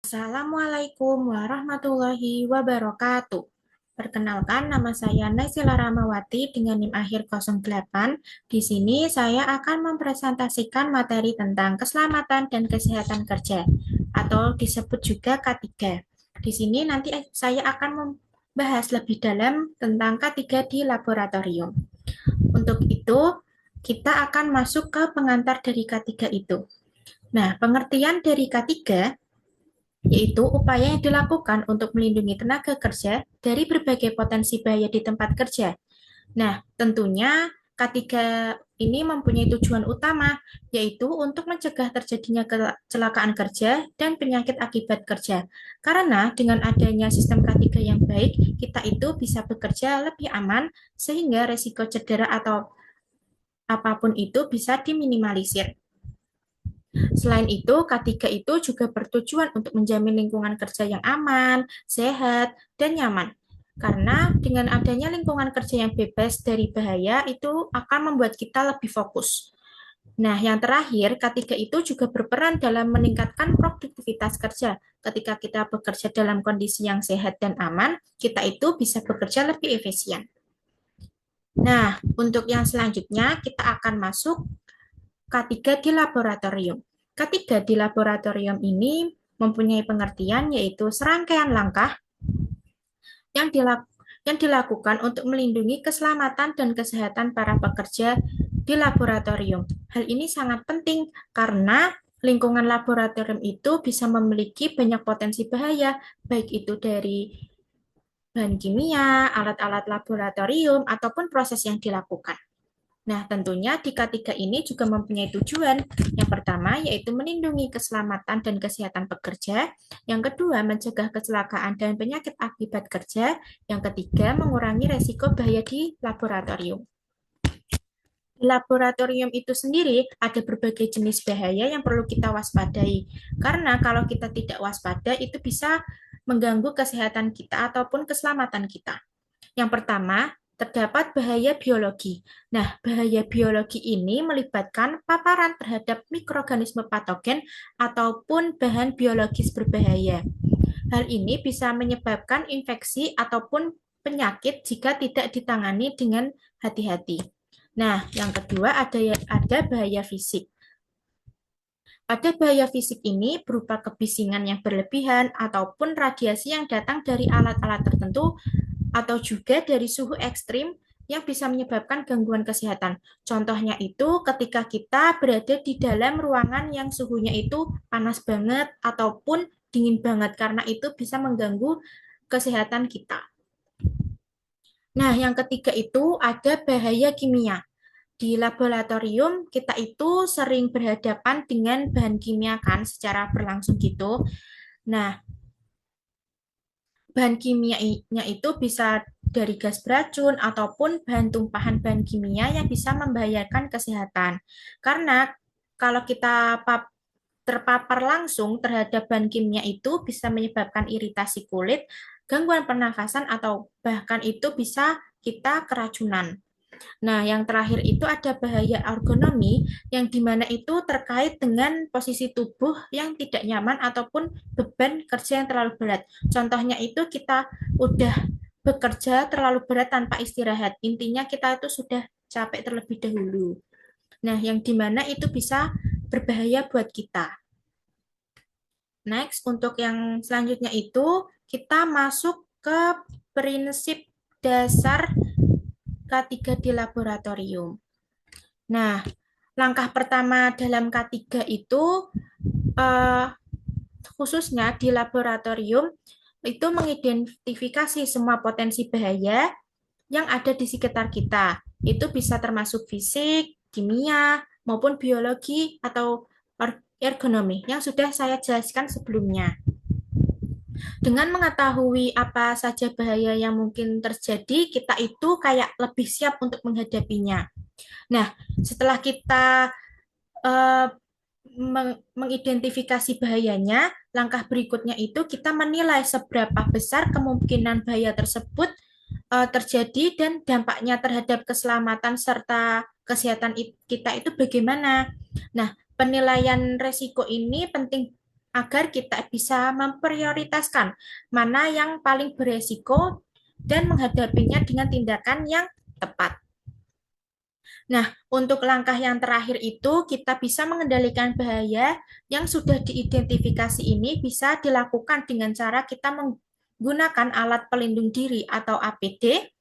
Assalamualaikum warahmatullahi wabarakatuh. Perkenalkan, nama saya Naysila Ramawati dengan NIM akhir 08. Di sini saya akan mempresentasikan materi tentang keselamatan dan kesehatan kerja atau disebut juga K3. Di sini nanti saya akan membahas lebih dalam tentang K3 di laboratorium. Untuk itu, kita akan masuk ke pengantar dari K3 itu. Nah, pengertian dari K3 yaitu upaya yang dilakukan untuk melindungi tenaga kerja dari berbagai potensi bahaya di tempat kerja. Nah, tentunya ketiga ini mempunyai tujuan utama, yaitu untuk mencegah terjadinya kecelakaan kerja dan penyakit akibat kerja. Karena dengan adanya sistem K3 yang baik, kita itu bisa bekerja lebih aman, sehingga resiko cedera atau apapun itu bisa diminimalisir. Selain itu, K3 itu juga bertujuan untuk menjamin lingkungan kerja yang aman, sehat, dan nyaman. Karena dengan adanya lingkungan kerja yang bebas dari bahaya, itu akan membuat kita lebih fokus. Nah, yang terakhir, K3 itu juga berperan dalam meningkatkan produktivitas kerja. Ketika kita bekerja dalam kondisi yang sehat dan aman, kita itu bisa bekerja lebih efisien. Nah, untuk yang selanjutnya, kita akan masuk K3 di laboratorium. K3 di laboratorium ini mempunyai pengertian yaitu serangkaian langkah yang, yang dilakukan untuk melindungi keselamatan dan kesehatan para pekerja di laboratorium. Hal ini sangat penting karena lingkungan laboratorium itu bisa memiliki banyak potensi bahaya, baik itu dari bahan kimia, alat-alat laboratorium, ataupun proses yang dilakukan. Nah, tentunya di K3 ini juga mempunyai tujuan. Yang pertama yaitu melindungi keselamatan dan kesehatan pekerja. Yang kedua, mencegah kecelakaan dan penyakit akibat kerja. Yang ketiga, mengurangi resiko bahaya di laboratorium. Di laboratorium itu sendiri ada berbagai jenis bahaya yang perlu kita waspadai. Karena kalau kita tidak waspada, itu bisa mengganggu kesehatan kita ataupun keselamatan kita. Yang pertama, terdapat bahaya biologi. Nah, bahaya biologi ini melibatkan paparan terhadap mikroorganisme patogen ataupun bahan biologis berbahaya. Hal ini bisa menyebabkan infeksi ataupun penyakit jika tidak ditangani dengan hati-hati. Nah, yang kedua ada bahaya fisik. Pada bahaya fisik ini berupa kebisingan yang berlebihan ataupun radiasi yang datang dari alat-alat tertentu atau juga dari suhu ekstrim yang bisa menyebabkan gangguan kesehatan. Contohnya itu ketika kita berada di dalam ruangan yang suhunya itu panas banget ataupun dingin banget karena itu bisa mengganggu kesehatan kita. Nah, yang ketiga itu ada bahaya kimia. Di laboratorium kita itu sering berhadapan dengan bahan kimia kan secara berlangsung gitu. Nah, bahan kimianya itu bisa dari gas beracun ataupun bahan tumpahan bahan kimia yang bisa membahayakan kesehatan. Karena kalau kita terpapar langsung terhadap bahan kimia itu bisa menyebabkan iritasi kulit, gangguan pernafasan, atau bahkan itu bisa kita keracunan. Nah, yang terakhir itu ada bahaya ergonomi yang dimana itu terkait dengan posisi tubuh yang tidak nyaman ataupun beban kerja yang terlalu berat. Contohnya itu kita udah bekerja terlalu berat tanpa istirahat. Intinya kita itu sudah capek terlebih dahulu. Nah, yang dimana itu bisa berbahaya buat kita. Next, untuk yang selanjutnya itu kita masuk ke prinsip dasar K3 di laboratorium. Nah, langkah pertama dalam K3 itu eh, khususnya di laboratorium itu mengidentifikasi semua potensi bahaya yang ada di sekitar kita. Itu bisa termasuk fisik, kimia, maupun biologi atau ergonomi yang sudah saya jelaskan sebelumnya. Dengan mengetahui apa saja bahaya yang mungkin terjadi, kita itu kayak lebih siap untuk menghadapinya. Nah, setelah kita eh, mengidentifikasi bahayanya, langkah berikutnya itu kita menilai seberapa besar kemungkinan bahaya tersebut terjadi dan dampaknya terhadap keselamatan serta kesehatan kita itu bagaimana. Nah, penilaian resiko ini penting agar kita bisa memprioritaskan mana yang paling beresiko dan menghadapinya dengan tindakan yang tepat. Nah, untuk langkah yang terakhir itu kita bisa mengendalikan bahaya yang sudah diidentifikasi ini bisa dilakukan dengan cara kita menggunakan alat pelindung diri atau APD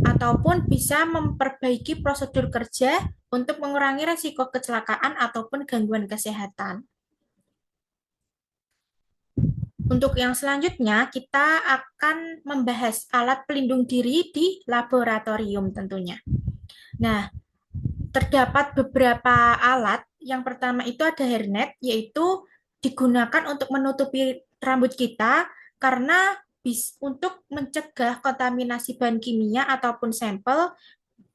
ataupun bisa memperbaiki prosedur kerja untuk mengurangi resiko kecelakaan ataupun gangguan kesehatan. Untuk yang selanjutnya, kita akan membahas alat pelindung diri di laboratorium tentunya. Nah, terdapat beberapa alat. Yang pertama itu ada hairnet, yaitu digunakan untuk menutupi rambut kita karena untuk mencegah kontaminasi bahan kimia ataupun sampel,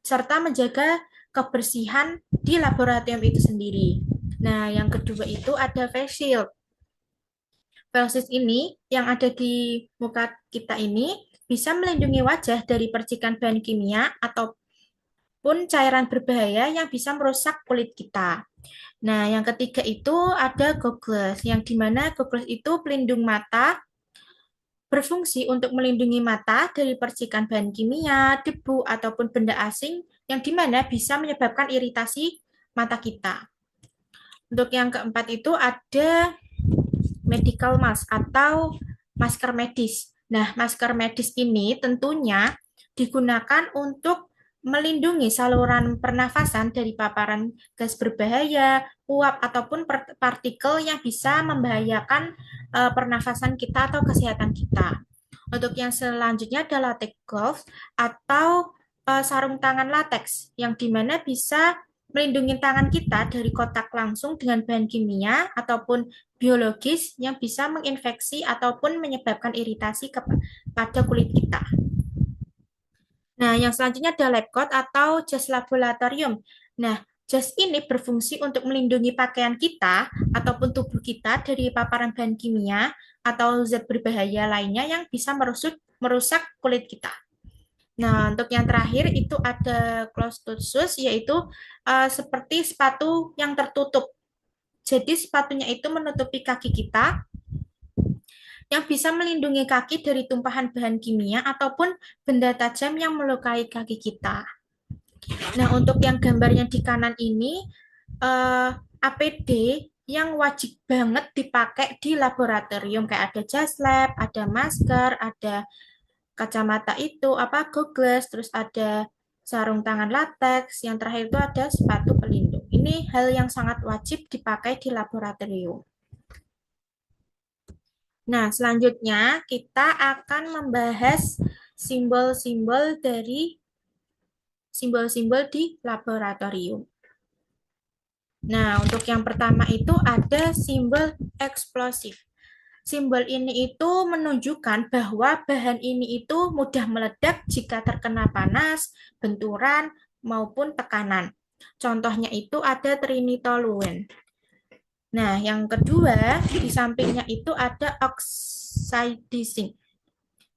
serta menjaga kebersihan di laboratorium itu sendiri. Nah, yang kedua itu ada face shield. Face shield ini yang ada di muka kita ini bisa melindungi wajah dari percikan bahan kimia ataupun cairan berbahaya yang bisa merusak kulit kita. Nah, yang ketiga itu ada goggles, yang dimana goggles itu pelindung mata, berfungsi untuk melindungi mata dari percikan bahan kimia, debu, ataupun benda asing yang dimana bisa menyebabkan iritasi mata kita. Untuk yang keempat itu ada medical mask atau masker medis. Nah, masker medis ini tentunya digunakan untuk melindungi saluran pernafasan dari paparan gas berbahaya, uap, ataupun partikel yang bisa membahayakan pernafasan kita atau kesehatan kita. Untuk yang selanjutnya adalah latex gloves atau sarung tangan latex yang dimana bisa melindungi tangan kita dari kontak langsung dengan bahan kimia ataupun biologis yang bisa menginfeksi ataupun menyebabkan iritasi pada kulit kita. Nah, yang selanjutnya ada lab coat atau jas laboratorium. Nah, jas ini berfungsi untuk melindungi pakaian kita ataupun tubuh kita dari paparan bahan kimia atau zat berbahaya lainnya yang bisa merusak kulit kita. Nah, untuk yang terakhir itu ada closed-toe shoes, yaitu seperti sepatu yang tertutup. Jadi sepatunya itu menutupi kaki kita yang bisa melindungi kaki dari tumpahan bahan kimia ataupun benda tajam yang melukai kaki kita. Nah, untuk yang gambarnya di kanan ini, APD yang wajib banget dipakai di laboratorium, kayak ada jas lab, ada masker, ada kacamata itu, goggles, terus ada sarung tangan latex, yang terakhir itu ada sepatu pelindung. Ini hal yang sangat wajib dipakai di laboratorium. Nah, selanjutnya kita akan membahas simbol-simbol di laboratorium. Nah, untuk yang pertama itu ada simbol eksplosif. Simbol ini itu menunjukkan bahwa bahan ini itu mudah meledak jika terkena panas, benturan, maupun tekanan. Contohnya itu ada trinitoluen. Nah, yang kedua, di sampingnya itu ada oxidizing.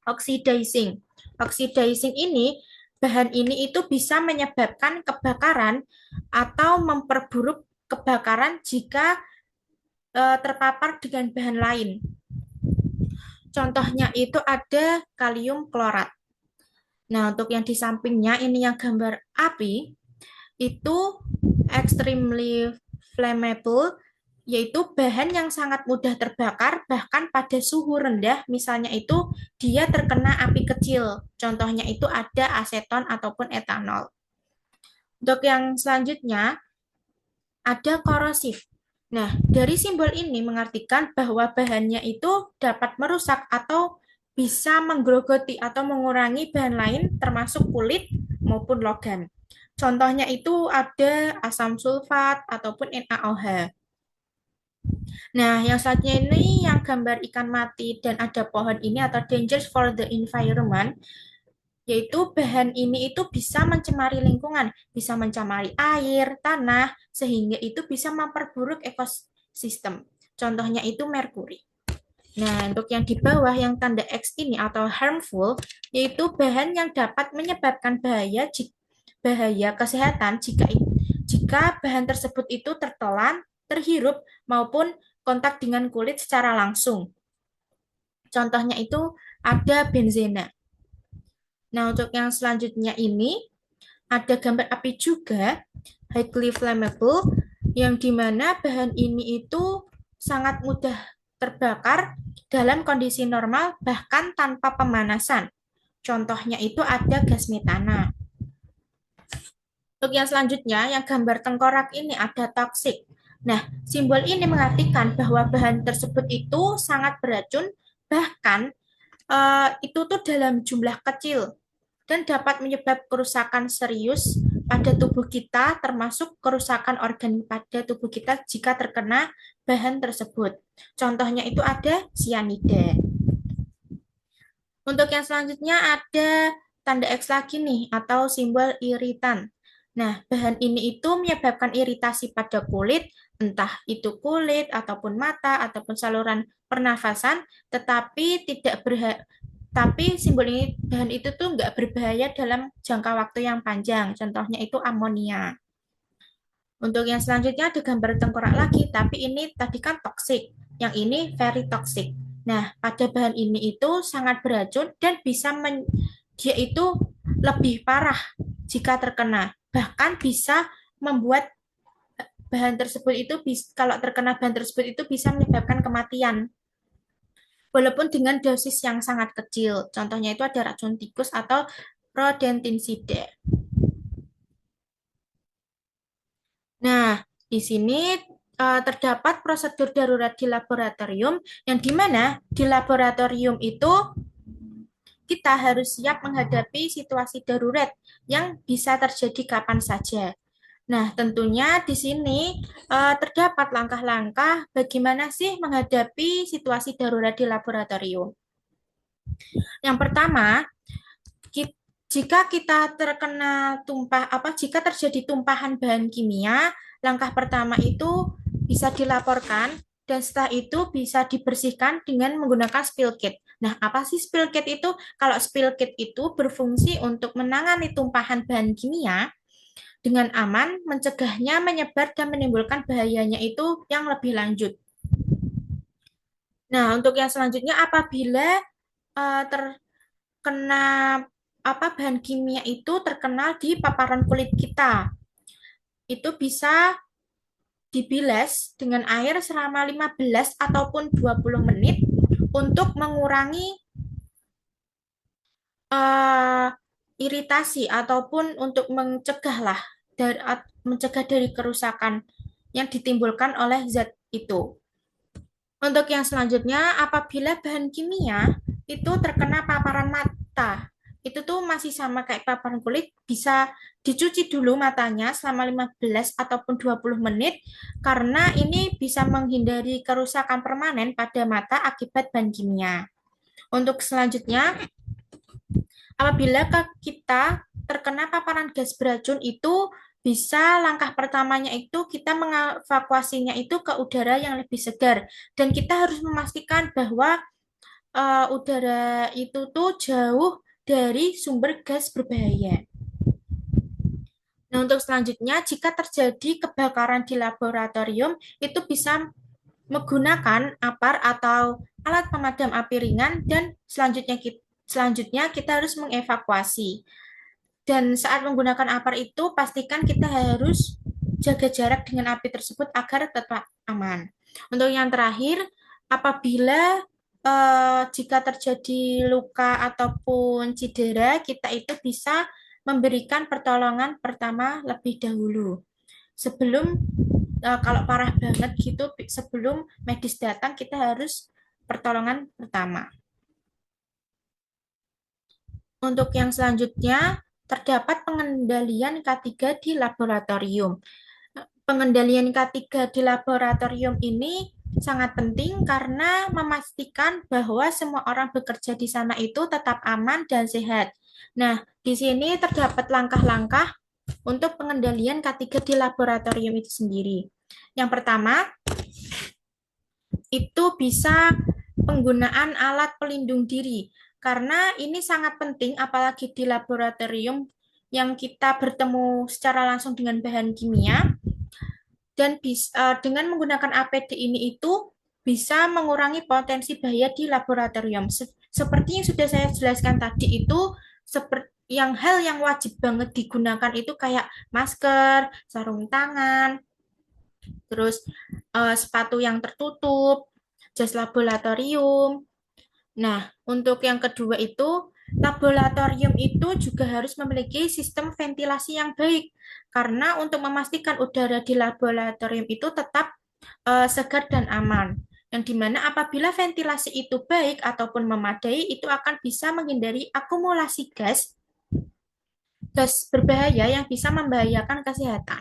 Oxidizing. Oxidizing ini, bahan ini itu bisa menyebabkan kebakaran atau memperburuk kebakaran jika terpapar dengan bahan lain. Contohnya itu ada kalium klorat. Nah, untuk yang di sampingnya ini yang gambar api, itu extremely flammable, yaitu bahan yang sangat mudah terbakar bahkan pada suhu rendah, misalnya itu dia terkena api kecil. Contohnya itu ada aseton ataupun etanol. Untuk yang selanjutnya ada korosif. Nah, dari simbol ini mengartikan bahwa bahannya itu dapat merusak atau bisa menggerogoti atau mengurangi bahan lain termasuk kulit maupun logam. Contohnya itu ada asam sulfat ataupun NaOH. Nah, yang selanjutnya ini yang gambar ikan mati dan ada pohon ini atau dangers for the environment, yaitu bahan ini itu bisa mencemari lingkungan, bisa mencemari air, tanah, sehingga itu bisa memperburuk ekosistem. Contohnya itu merkuri. Nah, untuk yang di bawah yang tanda X ini atau harmful, yaitu bahan yang dapat menyebabkan bahaya kesehatan jika bahan tersebut itu tertelan, terhirup, maupun kontak dengan kulit secara langsung. Contohnya itu ada benzena. Nah, untuk yang selanjutnya ini ada gambar api juga, highly flammable, yang dimana bahan ini itu sangat mudah terbakar dalam kondisi normal bahkan tanpa pemanasan. Contohnya itu ada gas metana. Untuk yang selanjutnya, yang gambar tengkorak ini ada toksik. Nah, simbol ini mengartikan bahwa bahan tersebut itu sangat beracun, bahkan itu tuh dalam jumlah kecil dan dapat menyebabkan kerusakan serius pada tubuh kita, termasuk kerusakan organ pada tubuh kita jika terkena bahan tersebut. Contohnya itu ada cyanida. Untuk yang selanjutnya ada tanda X lagi nih, atau simbol iritan. Nah, bahan ini itu menyebabkan iritasi pada kulit, entah itu kulit, ataupun mata, ataupun saluran pernafasan, tetapi tidak tapi simbol ini bahan itu tuh nggak berbahaya dalam jangka waktu yang panjang. Contohnya itu amonia. Untuk yang selanjutnya ada gambar tengkorak lagi, tapi ini tadi kan toxic. Yang ini very toxic. Nah, pada bahan ini itu sangat beracun dan dia itu lebih parah jika terkena. Bahkan bisa membuat bahan tersebut itu kalau terkena bahan tersebut itu bisa menyebabkan kematian. Walaupun dengan dosis yang sangat kecil. Contohnya itu ada racun tikus atau rodenticida. Nah, di sini terdapat prosedur darurat di laboratorium yang dimana di laboratorium itu kita harus siap menghadapi situasi darurat yang bisa terjadi kapan saja. Nah, tentunya di sini terdapat langkah-langkah bagaimana sih menghadapi situasi darurat di laboratorium. Yang pertama, jika kita terkena jika terjadi tumpahan bahan kimia, langkah pertama itu bisa dilaporkan dan setelah itu bisa dibersihkan dengan menggunakan spill kit. Nah, apa sih spill kit itu? Kalau spill kit itu berfungsi untuk menangani tumpahan bahan kimia dengan aman, mencegahnya menyebar dan menimbulkan bahayanya itu yang lebih lanjut. Nah, untuk yang selanjutnya apabila terkena bahan kimia itu terkenal di paparan kulit kita. Itu bisa dibilas dengan air selama 15 ataupun 20 menit untuk mengurangi uh, iritasi ataupun untuk mencegah dari kerusakan yang ditimbulkan oleh zat itu. Untuk yang selanjutnya, apabila bahan kimia itu terkena paparan mata, itu tuh masih sama kayak paparan kulit, bisa dicuci dulu matanya selama 15 ataupun 20 menit, karena ini bisa menghindari kerusakan permanen pada mata akibat bahan kimia. Untuk selanjutnya, apabila kita terkena paparan gas beracun itu bisa langkah pertamanya itu kita mengevakuasinya itu ke udara yang lebih segar dan kita harus memastikan bahwa udara itu tuh jauh dari sumber gas berbahaya. Nah, untuk selanjutnya jika terjadi kebakaran di laboratorium itu bisa menggunakan apar atau alat pemadam api ringan dan selanjutnya kita harus mengevakuasi. Dan saat menggunakan apar itu, pastikan kita harus jaga jarak dengan api tersebut agar tetap aman. Untuk yang terakhir, apabila jika terjadi luka ataupun cedera, kita itu bisa memberikan pertolongan pertama lebih dahulu. Sebelum kalau parah banget gitu, sebelum medis datang, kita harus pertolongan pertama. Untuk yang selanjutnya, terdapat pengendalian K3 di laboratorium. Pengendalian K3 di laboratorium ini sangat penting karena memastikan bahwa semua orang bekerja di sana itu tetap aman dan sehat. Nah, di sini terdapat langkah-langkah untuk pengendalian K3 di laboratorium itu sendiri. Yang pertama, itu bisa penggunaan alat pelindung diri. Karena ini sangat penting apalagi di laboratorium yang kita bertemu secara langsung dengan bahan kimia dan dengan menggunakan APD ini itu bisa mengurangi potensi bahaya di laboratorium. Seperti yang sudah saya jelaskan tadi itu, seperti yang hal yang wajib banget digunakan itu kayak masker, sarung tangan, terus sepatu yang tertutup, jas laboratorium. Nah, untuk yang kedua itu, laboratorium itu juga harus memiliki sistem ventilasi yang baik. Karena untuk memastikan udara di laboratorium itu tetap segar dan aman. Yang dimana apabila ventilasi itu baik ataupun memadai, itu akan bisa menghindari akumulasi gas berbahaya yang bisa membahayakan kesehatan.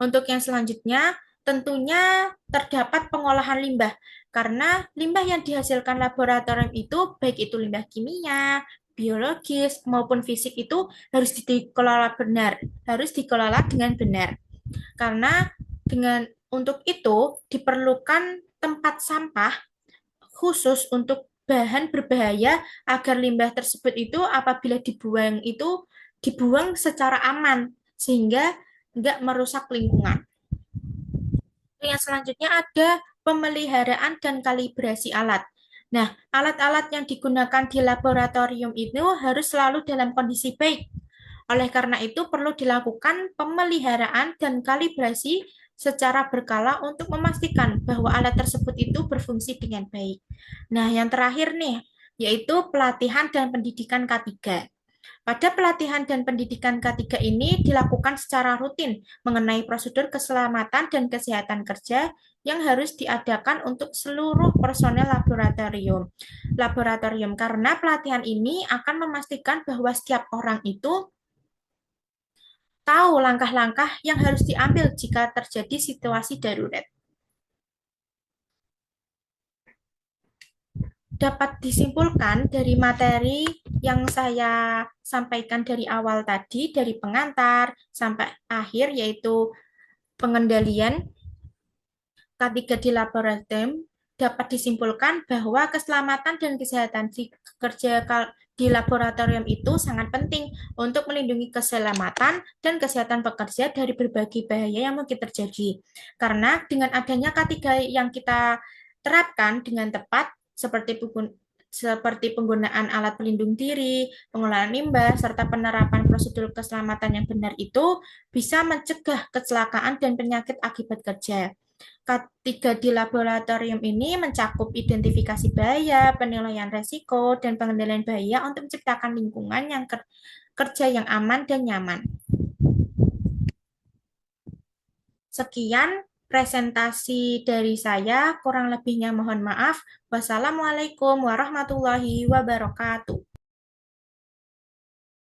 Untuk yang selanjutnya, tentunya terdapat pengolahan limbah, karena limbah yang dihasilkan laboratorium itu, baik itu limbah kimia, biologis, maupun fisik itu harus dikelola benar, harus dikelola dengan benar. Karena dengan untuk itu diperlukan tempat sampah khusus untuk bahan berbahaya agar limbah tersebut itu apabila dibuang itu dibuang secara aman sehingga nggak merusak lingkungan. Yang selanjutnya ada pemeliharaan dan kalibrasi alat. Nah, alat-alat yang digunakan di laboratorium itu harus selalu dalam kondisi baik. Oleh karena itu, perlu dilakukan pemeliharaan dan kalibrasi secara berkala untuk memastikan bahwa alat tersebut itu berfungsi dengan baik. Nah, yang terakhir nih, yaitu pelatihan dan pendidikan K3. Pada pelatihan dan pendidikan K3 ini dilakukan secara rutin mengenai prosedur keselamatan dan kesehatan kerja yang harus diadakan untuk seluruh personel laboratorium. Karena pelatihan ini akan memastikan bahwa setiap orang itu tahu langkah-langkah yang harus diambil jika terjadi situasi darurat. Dapat disimpulkan dari materi yang saya sampaikan dari awal tadi, dari pengantar sampai akhir, yaitu pengendalian K3 di laboratorium, dapat disimpulkan bahwa keselamatan dan kesehatan di kerja di laboratorium itu sangat penting untuk melindungi keselamatan dan kesehatan pekerja dari berbagai bahaya yang mungkin terjadi. Karena dengan adanya K3 yang kita terapkan dengan tepat, seperti penggunaan alat pelindung diri, pengolahan limbah, serta penerapan prosedur keselamatan yang benar itu bisa mencegah kecelakaan dan penyakit akibat kerja. Ketiga di laboratorium ini mencakup identifikasi bahaya, penilaian resiko, dan pengendalian bahaya untuk menciptakan lingkungan yang kerja yang aman dan nyaman. Sekian presentasi dari saya, kurang lebihnya mohon maaf. Wassalamualaikum warahmatullahi wabarakatuh.